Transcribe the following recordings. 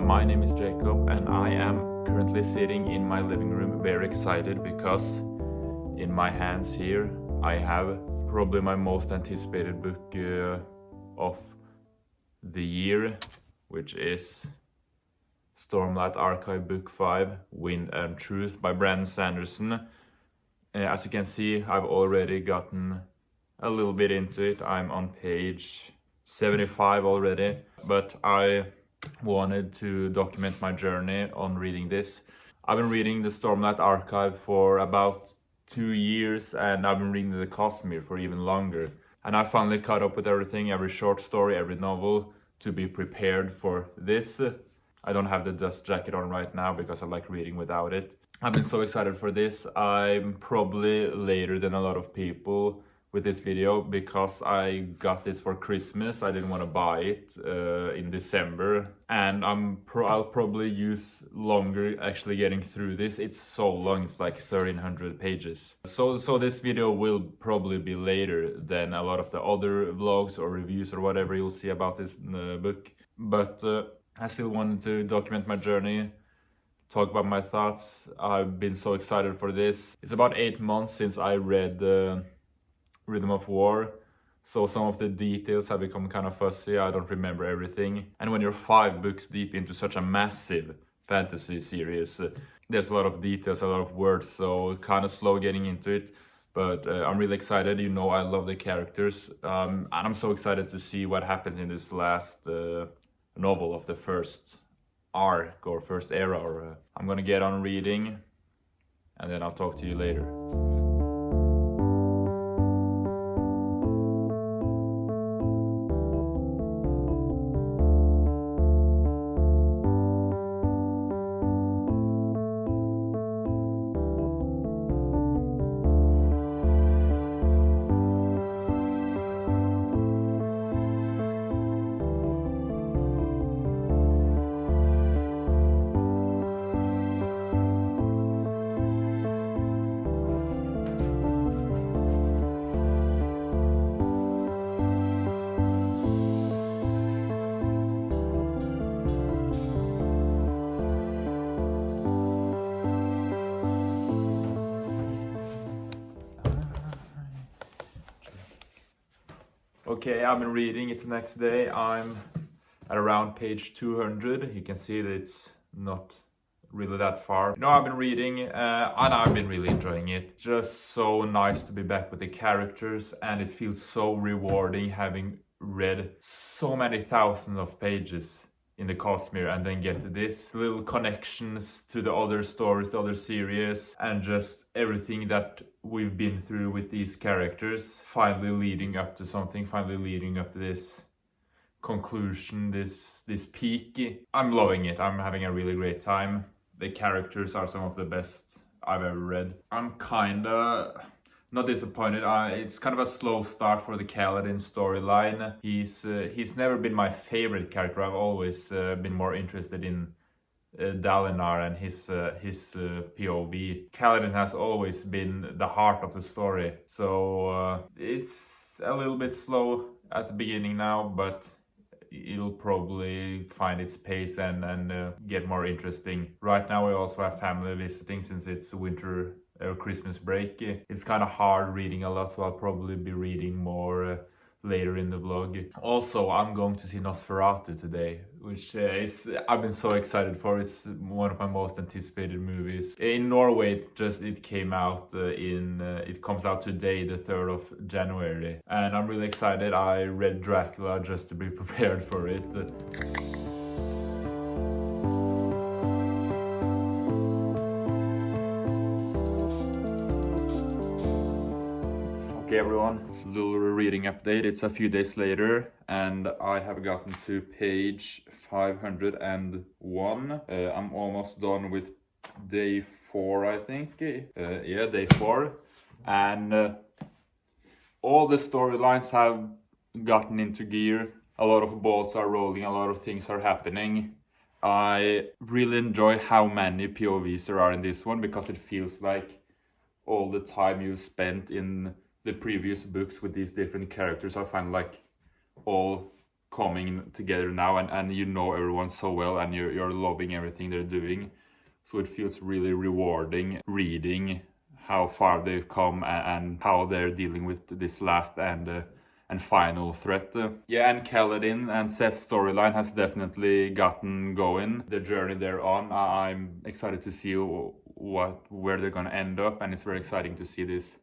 my name is Jacob and I am currently sitting in my living room very excited because in my hands here I have probably my most anticipated book of the year, which is Stormlight Archive Book 5, Wind and Truth by Brandon Sanderson. As you can see, I've already gotten a little bit into it. I'm on page 75 already, but I wanted to document my journey on reading this. I've been reading the Stormlight Archive for about 2 years, and I've been reading the Cosmere for even longer. And I finally caught up with everything, every short story, every novel, to be prepared for this. I don't have the dust jacket on right now because I like reading without it. I've been so excited for this. I'm probably later than a lot of people with this video because I got this for Christmas. I didn't want to buy it in December, and I'll probably use longer actually getting through this. It's so long, it's like 1300 pages. So this video will probably be later than a lot of the other vlogs or reviews or whatever you'll see about this book. But I still wanted to document my journey, talk about my thoughts. I've been so excited for this. It's about 8 months since I read Rhythm of War, so some of the details have become kind of fuzzy. I don't remember everything, and when you're 5 books deep into such a massive fantasy series, there's a lot of details, a lot of words, so kind of slow getting into it. But I'm really excited. You know, I love the characters, and I'm so excited to see what happens in this last novel of the first arc or first era. Or I'm gonna get on reading, and then I'll talk to you later. Okay, I've been reading. It's the next day. I'm at around page 200. You can see that it's not really that far. You know, I've been reading and I've been really enjoying it. Just so nice to be back with the characters, and it feels so rewarding having read so many thousands of pages in the Cosmere and then get this little connections to the other stories, the other series, and just everything that we've been through with these characters finally leading up to something, finally leading up to this conclusion, this peak. I'm loving it. I'm having a really great time. The characters are some of the best I've ever read. I'm kinda not disappointed. It's kind of a slow start for the Kaladin storyline. He's never been my favorite character. I've always been more interested in Dalinar and his POV. Kaladin has always been the heart of the story. So it's a little bit slow at the beginning now, but it'll probably find its pace and get more interesting. Right now we also have family visiting since it's winter or Christmas break. It's kind of hard reading a lot, so I'll probably be reading more later in the vlog. Also, I'm going to see Nosferatu today, which I've been so excited for. It's one of my most anticipated movies. In Norway, it came out it comes out today, the 3rd of January, and I'm really excited. I read Dracula just to be prepared for it. Okay everyone, little reading update. It's a few days later and I have gotten to page 501. I'm almost done with day 4, I think. Yeah, day 4. And all the storylines have gotten into gear. A lot of balls are rolling, a lot of things are happening. I really enjoy how many POVs there are in this one, because it feels like all the time you've spent in the previous books with these different characters I find like all coming together now, and you know everyone so well, and you're loving everything they're doing. So it feels really rewarding reading how far they've come and how they're dealing with this last and final threat. Yeah, and Kaladin and Seth's storyline has definitely gotten going. The journey they're on, I'm excited to see where they're gonna end up, and it's very exciting to see this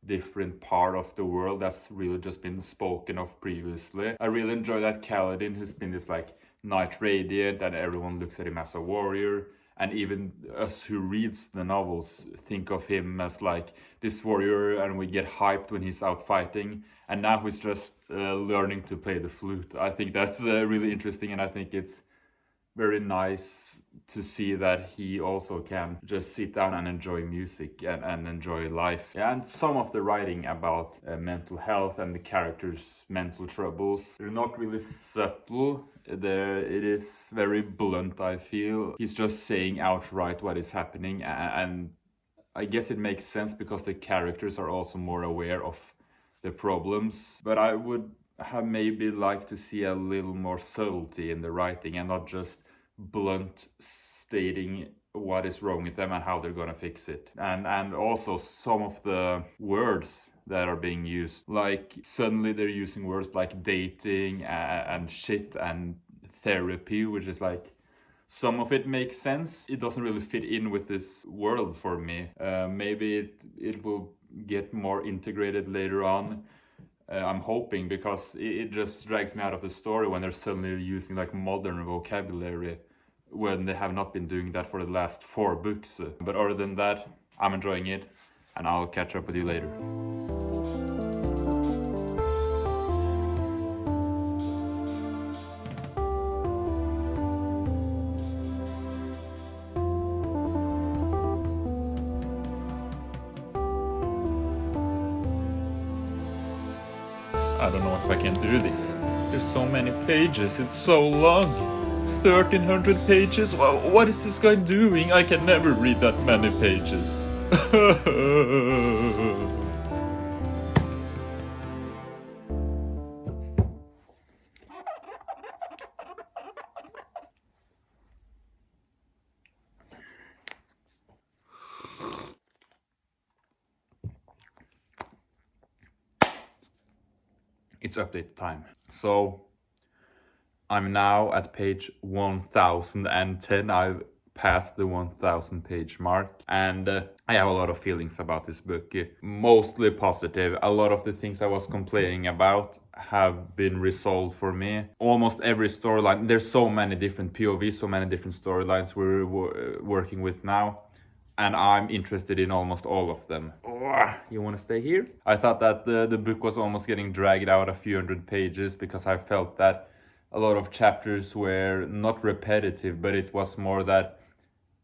different part of the world that's really just been spoken of previously. I really enjoy that Kaladin, who's been this like Knight Radiant, and everyone looks at him as a warrior, and even us who reads the novels think of him as like this warrior, and we get hyped when he's out fighting, and now he's just learning to play the flute. I think that's really interesting, and I think it's very nice to see that he also can just sit down and enjoy music and enjoy life. Yeah, and some of the writing about mental health and the characters' mental troubles, they're not really subtle. It is very blunt, I feel. He's just saying outright what is happening, and I guess it makes sense because the characters are also more aware of the problems. But I would have maybe liked to see a little more subtlety in the writing, and not just blunt stating what is wrong with them and how they're gonna fix it. And also some of the words that are being used, like suddenly they're using words like dating and shit and therapy, which is like, some of it makes sense. It doesn't really fit in with this world for me. Maybe it will get more integrated later on. I'm hoping, because it just drags me out of the story when they're suddenly using like modern vocabulary when they have not been doing that for the last 4 books. But other than that, I'm enjoying it, and I'll catch up with you later. I don't know if I can do this. There's so many pages, it's so long. 1,300 pages? What is this guy doing? I can never read that many pages. It's update time. So I'm now at page 1010. I've passed the 1000 page mark, and I have a lot of feelings about this book. Mostly positive. A lot of the things I was complaining about have been resolved for me. Almost every storyline, there's so many different POVs, so many different storylines we're working with now, and I'm interested in almost all of them. You want to stay here? I thought that the book was almost getting dragged out a few hundred pages, because I felt that a lot of chapters were not repetitive, but it was more that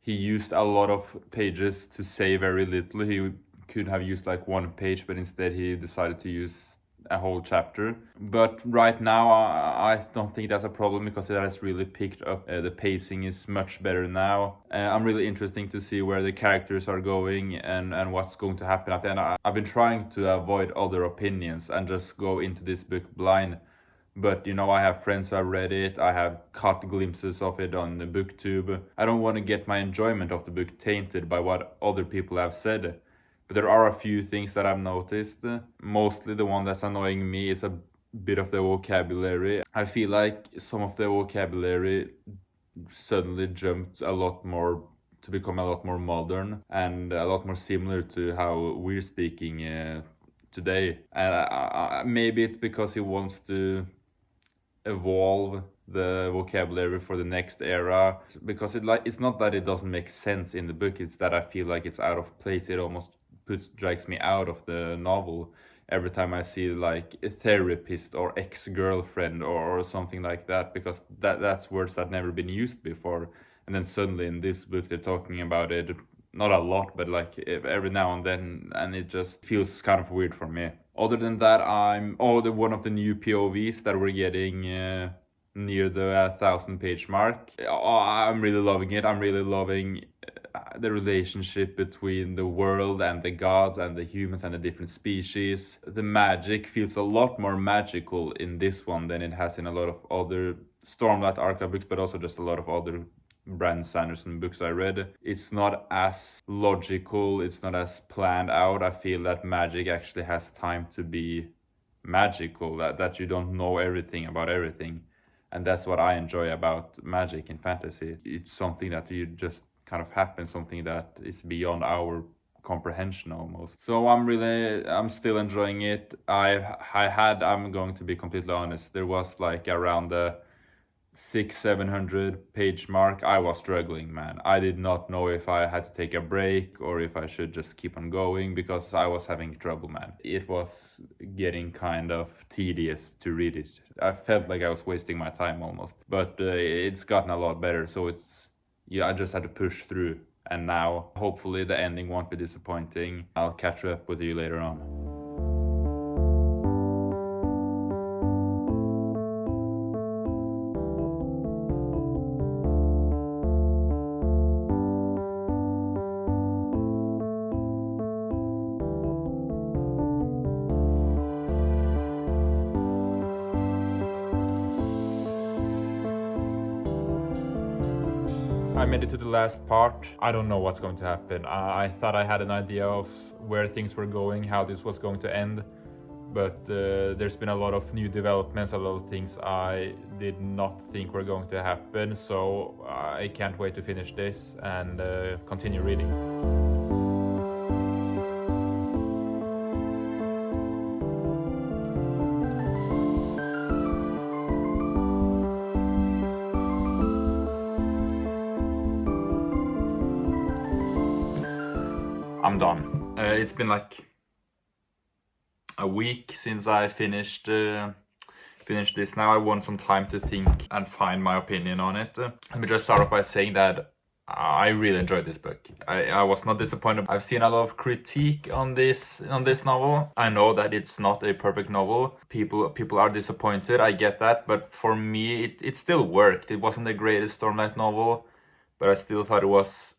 he used a lot of pages to say very little. He could have used like 1 page, but instead he decided to use a whole chapter. But right now I don't think that's a problem, because it has really picked up. The pacing is much better now. I'm really interested to see where the characters are going and what's going to happen at the end. I've been trying to avoid other opinions and just go into this book blind. But you know, I have friends who have read it, I have caught glimpses of it on the booktube. I don't want to get my enjoyment of the book tainted by what other people have said. But there are a few things that I've noticed. Mostly the one that's annoying me is a bit of the vocabulary. I feel like some of the vocabulary suddenly jumped a lot more to become a lot more modern and a lot more similar to how we're speaking today. And maybe it's because he wants to evolve the vocabulary for the next era, because it's not that it doesn't make sense in the book, it's that I feel like it's out of place. It almost drags me out of the novel every time I see like a therapist or ex-girlfriend or something like that, because that's words that never been used before, and then suddenly in this book they're talking about it, not a lot, but like every now and then, and it just feels kind of weird for me. Other than that, one of the new POVs that we're getting near the 1000 page mark. I'm really loving it. I'm really loving the relationship between the world and the gods and the humans and the different species. The magic feels a lot more magical in this one than it has in a lot of other Stormlight Archive books, but also just a lot of other Brandon Sanderson books I read. It's not as logical, it's not as planned out. I feel that magic actually has time to be magical, that you don't know everything about everything. And that's what I enjoy about magic in fantasy. It's something that you just kind of happens, something that is beyond our comprehension almost. So I'm still enjoying it. I'm going to be completely honest, there was like around the 600-700 page mark, I was struggling, man. I did not know if I had to take a break or if I should just keep on going, because I was having trouble, man. It was getting kind of tedious to read it. I felt like I was wasting my time almost, but it's gotten a lot better. So I just had to push through, and now hopefully the ending won't be disappointing. I'll catch up with you later on. I made it to the last part. I don't know what's going to happen. I thought I had an idea of where things were going, how this was going to end, but there's been a lot of new developments, a lot of things I did not think were going to happen, so I can't wait to finish this and continue reading. I'm done. It's been like a week since I finished this. Now I want some time to think and find my opinion on it. Let me just start off by saying that I really enjoyed this book. I was not disappointed. I've seen a lot of critique on this novel. I know that it's not a perfect novel. People are disappointed. I get that, but for me it still worked. It wasn't the greatest Stormlight novel, but I still thought it was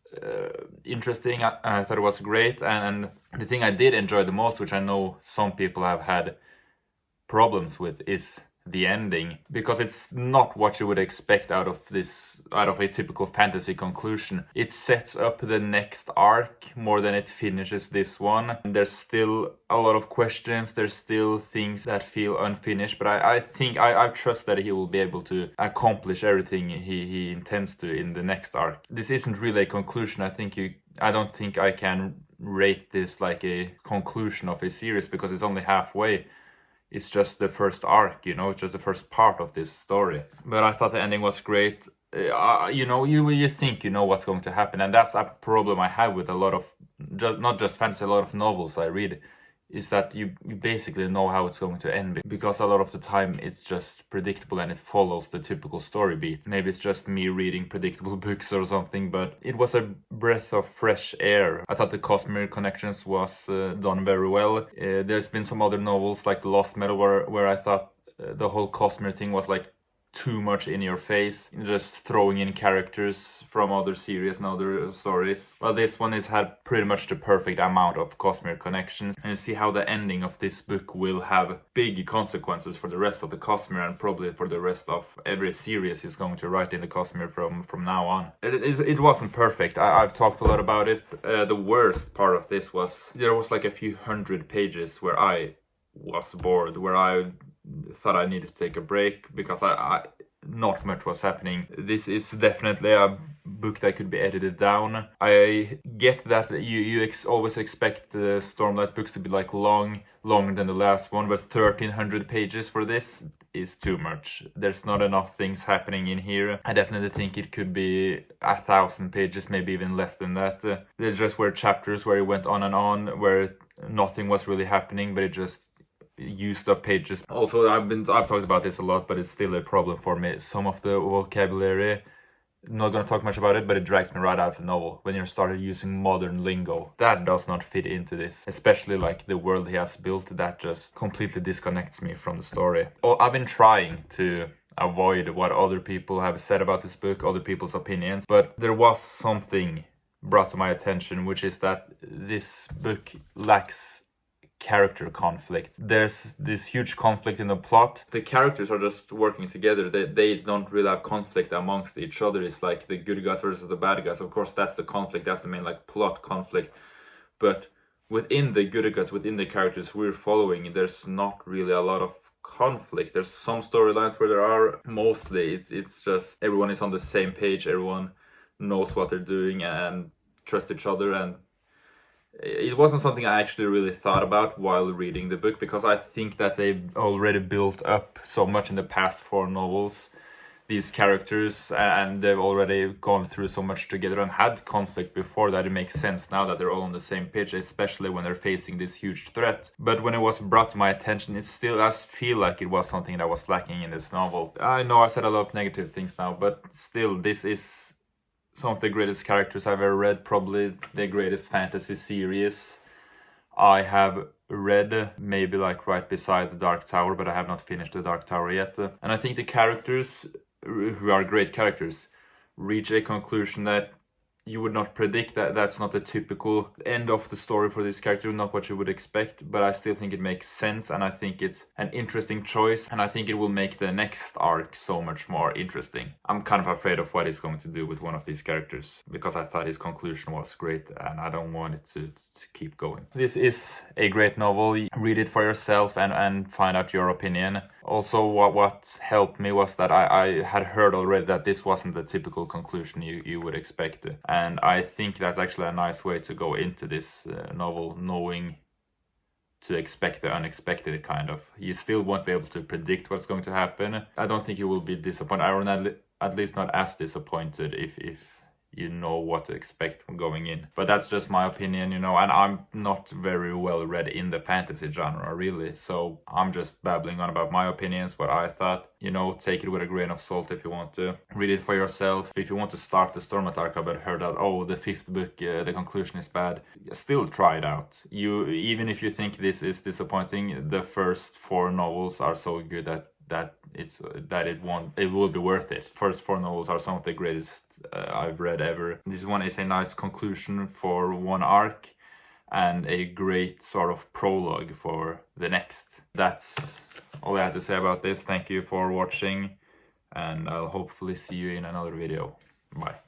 interesting. I thought it was great, and the thing I did enjoy the most, which I know some people have had problems with, is the ending, because it's not what you would expect out of a typical fantasy conclusion. It sets up the next arc more than it finishes this one. And there's still a lot of questions, there's still things that feel unfinished, but I think I trust that he will be able to accomplish everything he intends to in the next arc. This isn't really a conclusion. I don't think I can rate this like a conclusion of a series, because it's only halfway. It's just the first arc, it's just the first part of this story. But I thought the ending was great. You think you know what's going to happen, and that's a problem I have with a lot of, not just fantasy, a lot of novels I read, is that you basically know how it's going to end, because a lot of the time it's just predictable and it follows the typical story beat. Maybe it's just me reading predictable books or something, but it was a breath of fresh air. I thought the Cosmere Connections was done very well. There's been some other novels like The Lost Metal where I thought the whole Cosmere thing was like too much in your face, just throwing in characters from other series and other stories. Well, this one has had pretty much the perfect amount of Cosmere connections, and you see how the ending of this book will have big consequences for the rest of the Cosmere, and probably for the rest of every series he's going to write in the Cosmere from now on. It wasn't perfect. I've talked a lot about it. The worst part of this was there was like a few hundred pages where I was bored, where I thought I needed to take a break, because I not much was happening. This is definitely a book that could be edited down. I get that you always expect the Stormlight books to be like longer than the last one, but 1300 pages for this is too much. There's not enough things happening in here. I definitely think it could be 1,000 pages, maybe even less than that. There's just chapters where it went on and on, where nothing was really happening, but it just used up pages. Also, I've talked about this a lot, but it's still a problem for me. Some of the vocabulary, not gonna talk much about it, but it drags me right out of the novel. When you started using modern lingo, that does not fit into this. Especially like the world he has built, that just completely disconnects me from the story. I've been trying to avoid what other people have said about this book, other people's opinions, but there was something brought to my attention, which is that this book lacks character conflict. There's this huge conflict in the plot. The characters are just working together. They don't really have conflict amongst each other. It's like the good guys versus the bad guys. Of course, that's the conflict. That's the main like plot conflict. But within the good guys, within the characters we're following, there's not really a lot of conflict. There's some storylines where there are. Mostly it's just everyone is on the same page. Everyone knows what they're doing and trust each other, and it wasn't something I actually really thought about while reading the book, because I think that they've already built up so much in the past 4 novels, these characters, and they've already gone through so much together and had conflict before that it makes sense now that they're all on the same page, especially when they're facing this huge threat. But when it was brought to my attention, it still does feel like it was something that was lacking in this novel. I know I said a lot of negative things now, but still, this is some of the greatest characters I've ever read, probably the greatest fantasy series I have read, maybe like right beside the Dark Tower, but I have not finished the Dark Tower yet. And I think the characters, who are great characters, reach a conclusion that you would not predict. That's not the typical end of the story for this character, not what you would expect, but I still think it makes sense, and I think it's an interesting choice, and I think it will make the next arc so much more interesting. I'm kind of afraid of what he's going to do with one of these characters, because I thought his conclusion was great, and I don't want it to keep going. This is a great novel. Read it for yourself and find out your opinion. Also, what helped me was that I had heard already that this wasn't the typical conclusion you would expect. And I think that's actually a nice way to go into this novel, knowing to expect the unexpected, kind of. You still won't be able to predict what's going to happen. I don't think you will be disappointed. I will at least not as disappointed if you know what to expect from going in. But that's just my opinion, you know, and I'm not very well read in the fantasy genre, really. So I'm just babbling on about my opinions, what I thought. You know, take it with a grain of salt if you want to. Read it for yourself. If you want to start the Stormlight Archive but heard that, oh, the 5th book, the conclusion is bad, still try it out. Even if you think this is disappointing, the first 4 novels are so good that it will be worth it. First 4 novels are some of the greatest I've read ever. This one is a nice conclusion for one arc and a great sort of prologue for the next. That's all I had to say about this. Thank you for watching, and I'll hopefully see you in another video. Bye.